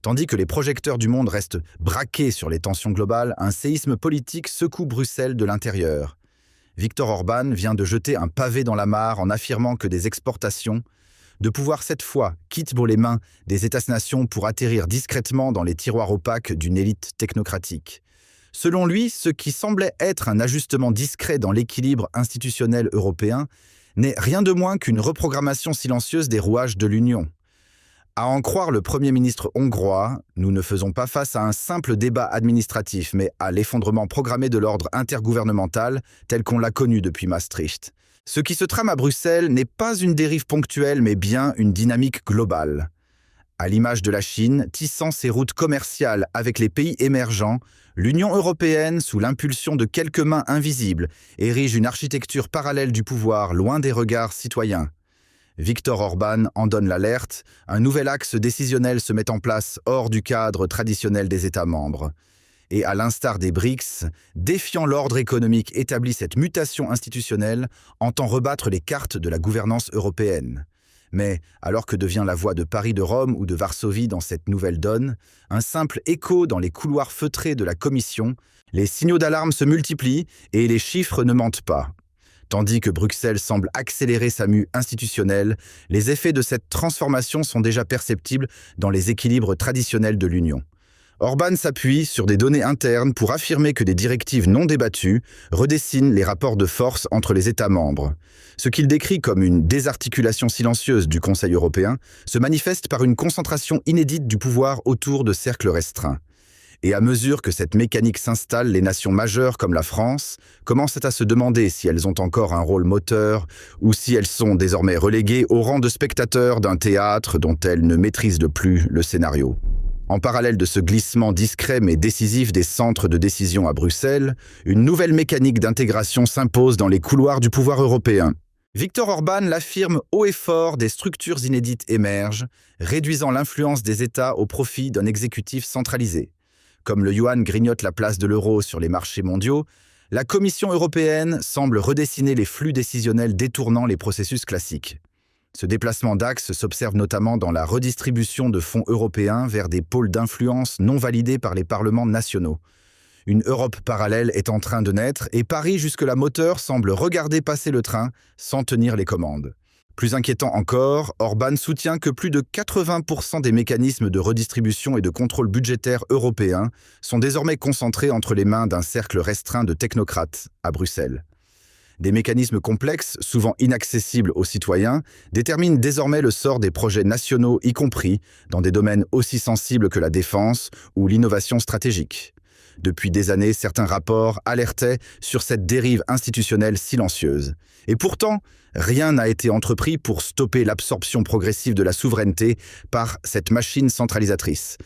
Tandis que les projecteurs du monde restent braqués sur les tensions globales, un séisme politique secoue Bruxelles de l'intérieur. Viktor Orban vient de jeter un pavé dans la mare en affirmant que des exportations de pouvoir cette fois quittent les mains des États-nations pour atterrir discrètement dans les tiroirs opaques d'une élite technocratique. Selon lui, ce qui semblait être un ajustement discret dans l'équilibre institutionnel européen n'est rien de moins qu'une reprogrammation silencieuse des rouages de l'Union. À en croire le Premier ministre hongrois, nous ne faisons pas face à un simple débat administratif, mais à l'effondrement programmé de l'ordre intergouvernemental tel qu'on l'a connu depuis Maastricht. Ce qui se trame à Bruxelles n'est pas une dérive ponctuelle, mais bien une dynamique globale. À l'image de la Chine, tissant ses routes commerciales avec les pays émergents, l'Union européenne, sous l'impulsion de quelques mains invisibles, érige une architecture parallèle du pouvoir loin des regards citoyens. Viktor Orban en donne l'alerte, un nouvel axe décisionnel se met en place hors du cadre traditionnel des États membres. Et à l'instar des BRICS, défiant l'ordre économique établi, cette mutation institutionnelle entend rebattre les cartes de la gouvernance européenne. Mais alors que devient la voix de Paris, de Rome ou de Varsovie dans cette nouvelle donne, un simple écho dans les couloirs feutrés de la Commission, les signaux d'alarme se multiplient et les chiffres ne mentent pas. Tandis que Bruxelles semble accélérer sa mue institutionnelle, les effets de cette transformation sont déjà perceptibles dans les équilibres traditionnels de l'Union. Orban s'appuie sur des données internes pour affirmer que des directives non débattues redessinent les rapports de force entre les États membres. Ce qu'il décrit comme une désarticulation silencieuse du Conseil européen se manifeste par une concentration inédite du pouvoir autour de cercles restreints. Et à mesure que cette mécanique s'installe, les nations majeures comme la France commencent à se demander si elles ont encore un rôle moteur ou si elles sont désormais reléguées au rang de spectateurs d'un théâtre dont elles ne maîtrisent plus le scénario. En parallèle de ce glissement discret mais décisif des centres de décision à Bruxelles, une nouvelle mécanique d'intégration s'impose dans les couloirs du pouvoir européen. Viktor Orban l'affirme haut et fort, des structures inédites émergent, réduisant l'influence des États au profit d'un exécutif centralisé. Comme le yuan grignote la place de l'euro sur les marchés mondiaux, la Commission européenne semble redessiner les flux décisionnels détournant les processus classiques. Ce déplacement d'axe s'observe notamment dans la redistribution de fonds européens vers des pôles d'influence non validés par les parlements nationaux. Une Europe parallèle est en train de naître et Paris, jusque-là moteur, semble regarder passer le train sans tenir les commandes. Plus inquiétant encore, Orban soutient que plus de 80% des mécanismes de redistribution et de contrôle budgétaire européens sont désormais concentrés entre les mains d'un cercle restreint de technocrates à Bruxelles. Des mécanismes complexes, souvent inaccessibles aux citoyens, déterminent désormais le sort des projets nationaux, y compris dans des domaines aussi sensibles que la défense ou l'innovation stratégique. Depuis des années, certains rapports alertaient sur cette dérive institutionnelle silencieuse. Et pourtant, rien n'a été entrepris pour stopper l'absorption progressive de la souveraineté par cette machine centralisatrice.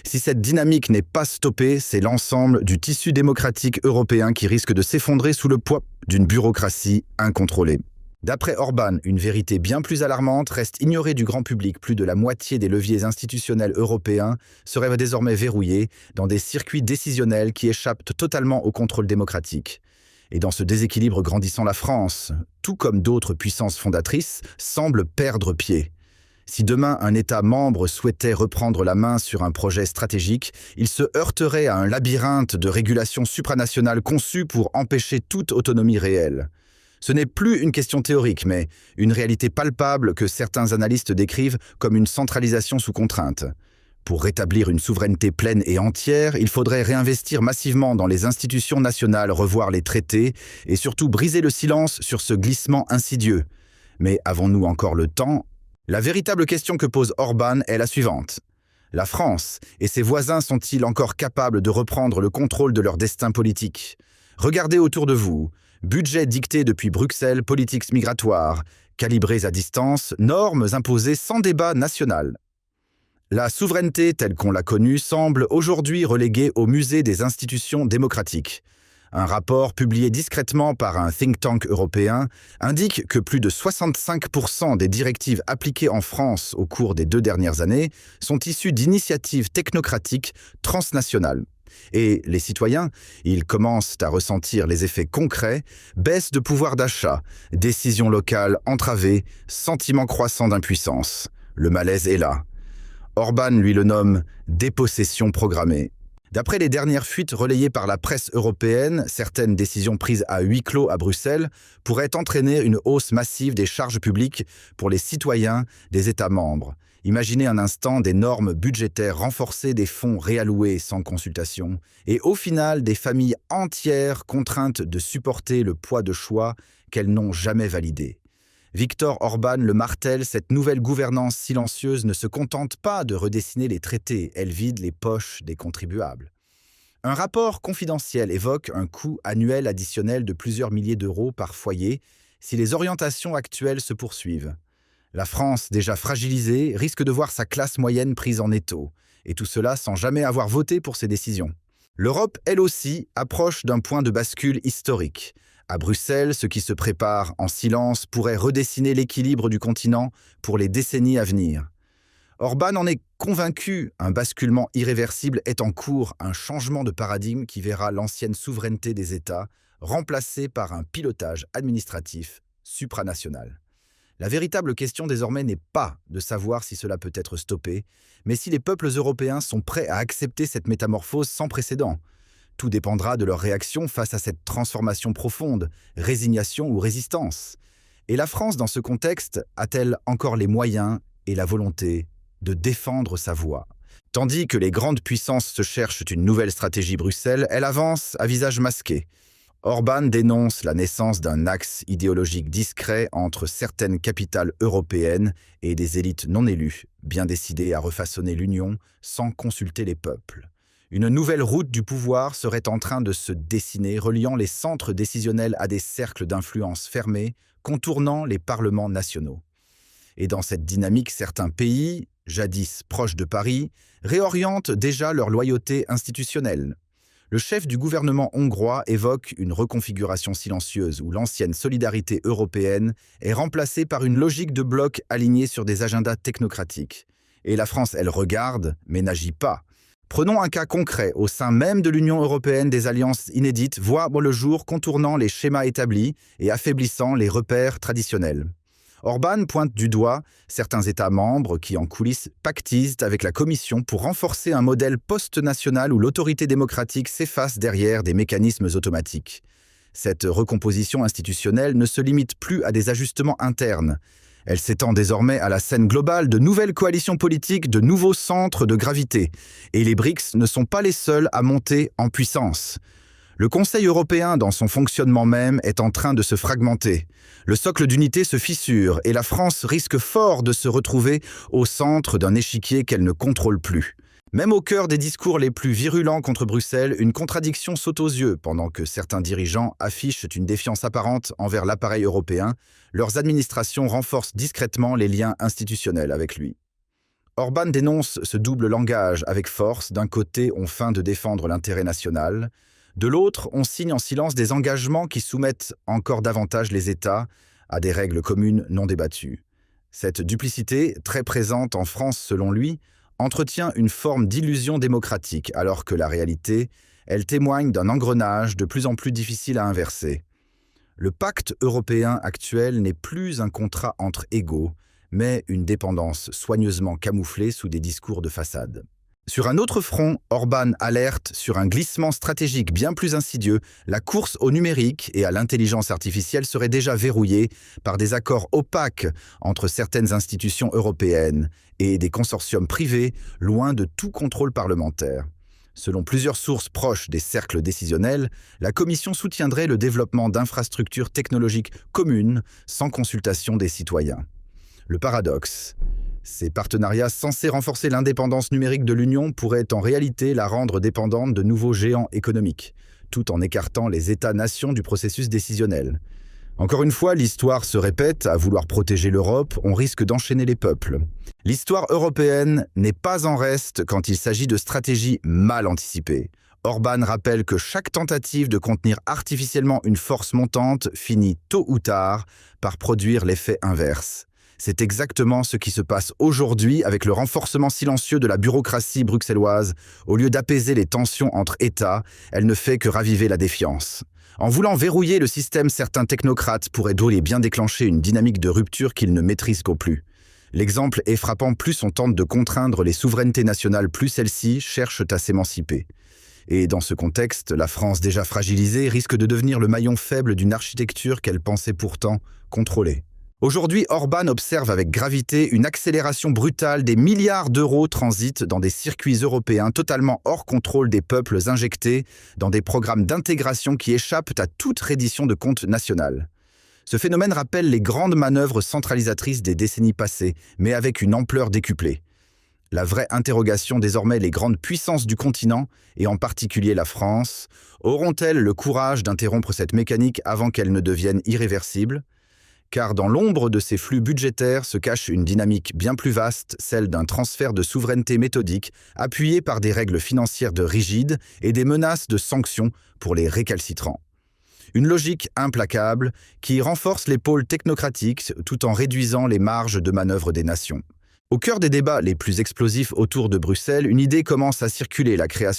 Si cette dynamique n'est pas stoppée, c'est l'ensemble du tissu démocratique européen qui risque de s'effondrer sous le poids d'une bureaucratie incontrôlée. D'après Orban, une vérité bien plus alarmante reste ignorée du grand public. Plus de la moitié des leviers institutionnels européens seraient désormais verrouillés dans des circuits décisionnels qui échappent totalement au contrôle démocratique. Et dans ce déséquilibre grandissant, la France, tout comme d'autres puissances fondatrices, semble perdre pied. Si demain un État membre souhaitait reprendre la main sur un projet stratégique, il se heurterait à un labyrinthe de régulations supranationales conçues pour empêcher toute autonomie réelle. Ce n'est plus une question théorique, mais une réalité palpable que certains analystes décrivent comme une centralisation sous contrainte. Pour rétablir une souveraineté pleine et entière, il faudrait réinvestir massivement dans les institutions nationales, revoir les traités et surtout briser le silence sur ce glissement insidieux. Mais avons-nous encore le temps ? La véritable question que pose Orban est la suivante. La France et ses voisins sont-ils encore capables de reprendre le contrôle de leur destin politique ? Regardez autour de vous. Budget dicté depuis Bruxelles, politiques migratoires, calibrées à distance, normes imposées sans débat national. La souveraineté telle qu'on l'a connue semble aujourd'hui reléguée au musée des institutions démocratiques. Un rapport publié discrètement par un think tank européen indique que plus de 65% des directives appliquées en France au cours des 2 dernières années sont issues d'initiatives technocratiques transnationales. Et les citoyens, ils commencent à ressentir les effets concrets, baisse de pouvoir d'achat, décisions locales entravées, sentiment croissant d'impuissance. Le malaise est là. Orban lui le nomme « dépossession programmée ». D'après les dernières fuites relayées par la presse européenne, certaines décisions prises à huis clos à Bruxelles pourraient entraîner une hausse massive des charges publiques pour les citoyens des États membres. Imaginez un instant des normes budgétaires renforcées, des fonds réalloués sans consultation, et au final des familles entières contraintes de supporter le poids de choix qu'elles n'ont jamais validés. Viktor Orban le martèle, cette nouvelle gouvernance silencieuse ne se contente pas de redessiner les traités, elle vide les poches des contribuables. Un rapport confidentiel évoque un coût annuel additionnel de plusieurs milliers d'euros par foyer si les orientations actuelles se poursuivent. La France, déjà fragilisée, risque de voir sa classe moyenne prise en étau, et tout cela sans jamais avoir voté pour ces décisions. L'Europe, elle aussi, approche d'un point de bascule historique. À Bruxelles, ce qui se prépare en silence pourrait redessiner l'équilibre du continent pour les décennies à venir. Orban en est convaincu, un basculement irréversible est en cours, un changement de paradigme qui verra l'ancienne souveraineté des États remplacée par un pilotage administratif supranational. La véritable question désormais n'est pas de savoir si cela peut être stoppé, mais si les peuples européens sont prêts à accepter cette métamorphose sans précédent. Tout dépendra de leur réaction face à cette transformation profonde, résignation ou résistance. Et la France, dans ce contexte, a-t-elle encore les moyens et la volonté de défendre sa voix? Tandis que les grandes puissances se cherchent une nouvelle stratégie Bruxelles, elle avance à visage masqué. Orban dénonce la naissance d'un axe idéologique discret entre certaines capitales européennes et des élites non élues, bien décidées à refaçonner l'Union sans consulter les peuples. Une nouvelle route du pouvoir serait en train de se dessiner, reliant les centres décisionnels à des cercles d'influence fermés, contournant les parlements nationaux. Et dans cette dynamique, certains pays, jadis proches de Paris, réorientent déjà leur loyauté institutionnelle. Le chef du gouvernement hongrois évoque une reconfiguration silencieuse où l'ancienne solidarité européenne est remplacée par une logique de blocs alignés sur des agendas technocratiques. Et la France, elle regarde, mais n'agit pas. Prenons un cas concret. Au sein même de l'Union européenne, des alliances inédites voient le jour contournant les schémas établis et affaiblissant les repères traditionnels. Orban pointe du doigt certains États membres qui, en coulisses, pactisent avec la Commission pour renforcer un modèle post-national où l'autorité démocratique s'efface derrière des mécanismes automatiques. Cette recomposition institutionnelle ne se limite plus à des ajustements internes. Elle s'étend désormais à la scène globale de nouvelles coalitions politiques, de nouveaux centres de gravité. Et les BRICS ne sont pas les seuls à monter en puissance. Le Conseil européen, dans son fonctionnement même, est en train de se fragmenter. Le socle d'unité se fissure et la France risque fort de se retrouver au centre d'un échiquier qu'elle ne contrôle plus. Même au cœur des discours les plus virulents contre Bruxelles, une contradiction saute aux yeux. Pendant que certains dirigeants affichent une défiance apparente envers l'appareil européen, leurs administrations renforcent discrètement les liens institutionnels avec lui. Orban dénonce ce double langage avec force. D'un côté, on feint de défendre l'intérêt national. De l'autre, on signe en silence des engagements qui soumettent encore davantage les États à des règles communes non débattues. Cette duplicité, très présente en France selon lui, entretient une forme d'illusion démocratique, alors que la réalité, elle témoigne d'un engrenage de plus en plus difficile à inverser. Le pacte européen actuel n'est plus un contrat entre égaux, mais une dépendance soigneusement camouflée sous des discours de façade. Sur un autre front, Orban alerte sur un glissement stratégique bien plus insidieux. La course au numérique et à l'intelligence artificielle serait déjà verrouillée par des accords opaques entre certaines institutions européennes et des consortiums privés loin de tout contrôle parlementaire. Selon plusieurs sources proches des cercles décisionnels, la Commission soutiendrait le développement d'infrastructures technologiques communes sans consultation des citoyens. Le paradoxe. Ces partenariats censés renforcer l'indépendance numérique de l'Union pourraient en réalité la rendre dépendante de nouveaux géants économiques, tout en écartant les États-nations du processus décisionnel. Encore une fois, l'histoire se répète, à vouloir protéger l'Europe, on risque d'enchaîner les peuples. L'histoire européenne n'est pas en reste quand il s'agit de stratégies mal anticipées. Orban rappelle que chaque tentative de contenir artificiellement une force montante finit tôt ou tard par produire l'effet inverse. C'est exactement ce qui se passe aujourd'hui avec le renforcement silencieux de la bureaucratie bruxelloise. Au lieu d'apaiser les tensions entre États, elle ne fait que raviver la défiance. En voulant verrouiller le système, certains technocrates pourraient bien déclencher une dynamique de rupture qu'ils ne maîtrisent qu'au plus. L'exemple est frappant, plus on tente de contraindre les souverainetés nationales, plus celles-ci cherchent à s'émanciper. Et dans ce contexte, la France déjà fragilisée risque de devenir le maillon faible d'une architecture qu'elle pensait pourtant contrôler. Aujourd'hui, Orban observe avec gravité une accélération brutale. Des milliards d'euros transitent dans des circuits européens totalement hors contrôle des peuples, injectés dans des programmes d'intégration qui échappent à toute reddition de comptes national. Ce phénomène rappelle les grandes manœuvres centralisatrices des décennies passées, mais avec une ampleur décuplée. La vraie interrogation désormais, les grandes puissances du continent, et en particulier la France, auront-elles le courage d'interrompre cette mécanique avant qu'elle ne devienne irréversible ? Car dans l'ombre de ces flux budgétaires se cache une dynamique bien plus vaste, celle d'un transfert de souveraineté méthodique, appuyé par des règles financières rigides et des menaces de sanctions pour les récalcitrants. Une logique implacable qui renforce les pôles technocratiques tout en réduisant les marges de manœuvre des nations. Au cœur des débats les plus explosifs autour de Bruxelles, une idée commence à circuler, la création